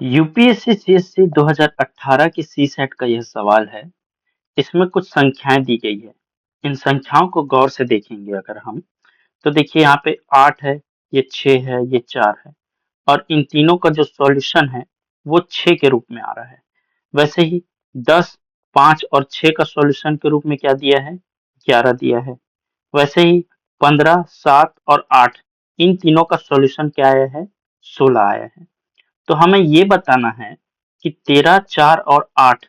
UPSC CSC 2018 की CSAT का यह सवाल है। इसमें कुछ संख्याएं दी गई है। इन संख्याओं को गौर से देखेंगे अगर हम, तो देखिए यहाँ पे 8 है, ये 6 है, ये 4 है और इन तीनों का जो सॉल्यूशन है वो 6 के रूप में आ रहा है। वैसे ही 10, 5 और 6 का सॉल्यूशन के रूप में क्या दिया है, 11 दिया है। वैसे ही 15, 7 और 8 इन तीनों का सॉल्यूशन क्या आया है, 16 आया है। तो हमें ये बताना है कि 13, 4 और 8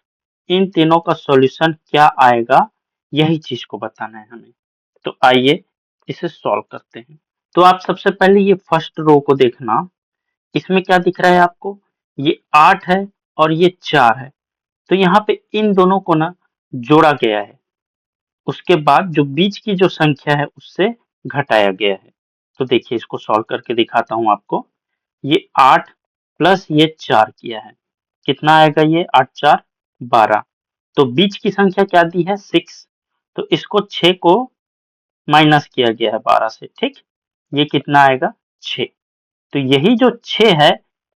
इन तीनों का सॉल्यूशन क्या आएगा, यही चीज को बताना है हमें। तो आइए इसे सॉल्व करते हैं। तो आप सबसे पहले ये फर्स्ट रो को देखना, इसमें क्या दिख रहा है आपको, ये 8 है और ये 4 है। तो यहाँ पे इन दोनों को ना जोड़ा गया है, उसके बाद जो बीच की जो संख्या है उससे घटाया गया है। तो देखिए इसको सॉल्व करके दिखाता हूँ आपको। ये 8 प्लस ये 4 किया है, कितना आएगा ये 8 4 12। तो बीच की संख्या क्या दी है 6, तो इसको 6 को माइनस किया गया है 12 से, ठीक। ये कितना आएगा 6। तो यही जो 6 है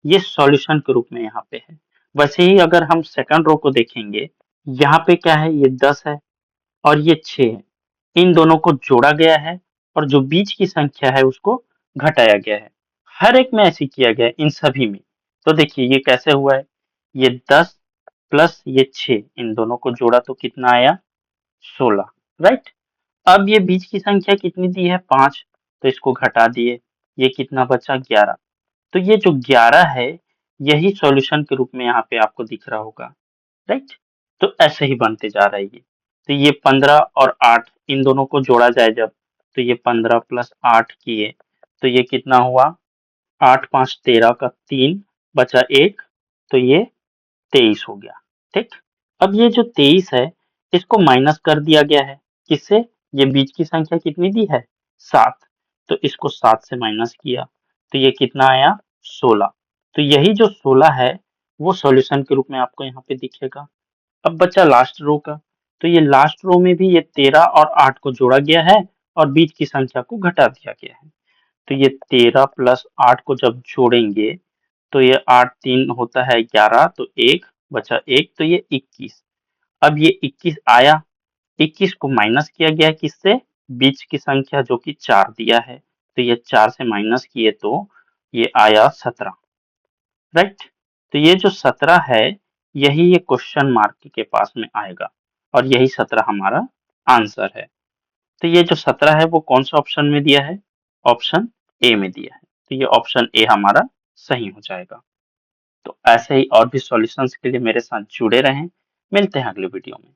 ये सॉल्यूशन के रूप में यहाँ पे है। वैसे ही अगर हम सेकंड रो को देखेंगे, यहाँ पे क्या है, ये 10 है और ये 6 है। इन दोनों को जोड़ा गया है और जो बीच की संख्या है उसको घटाया गया है। हर एक में ऐसे किया गया है, इन सभी में। तो देखिए ये कैसे हुआ है, ये 10 प्लस ये 6 इन दोनों को जोड़ा तो कितना आया 16, राइट। अब ये बीच की संख्या कितनी दी है 5, तो इसको घटा दिए, ये कितना बचा 11। तो ये जो 11 है यही सॉल्यूशन के रूप में यहाँ पे आपको दिख रहा होगा, राइट। तो ऐसे ही बनते जा रहा है ये। तो ये 15 और 8 इन दोनों को जोड़ा जाए जब, तो ये 15 प्लस 8 किए तो ये कितना हुआ, 8 5 13 का 3 बचा 1, तो ये 23 हो गया, ठीक। अब ये जो 23 है इसको माइनस कर दिया गया है, किससे, ये बीच की संख्या कितनी दी है 7, तो इसको 7 से माइनस किया तो ये कितना आया 16। तो यही जो 16 है वो सॉल्यूशन के रूप में आपको यहाँ पे दिखेगा। अब बचा लास्ट रो का, तो ये लास्ट रो में भी ये 13 और 8 को जोड़ा गया है और बीच की संख्या को घटा दिया गया है। तो ये 13 प्लस 8 को जब जोड़ेंगे तो ये 8 3 होता है 11, तो 1 बचा 1, तो ये 21। अब ये 21 आया, 21 को माइनस किया गया किससे, बीच की संख्या जो कि 4 दिया है, तो ये 4 से माइनस किए तो ये आया 17, राइट। तो ये जो 17 है यही ये क्वेश्चन मार्क के पास में आएगा और यही 17 हमारा आंसर है। तो ये जो 17 है वो कौन सा ऑप्शन में दिया है, ऑप्शन ए में दिया है। तो ये ऑप्शन ए हमारा सही हो जाएगा। तो ऐसे ही और भी सॉल्यूशंस के लिए मेरे साथ जुड़े रहें। मिलते हैं अगले वीडियो में।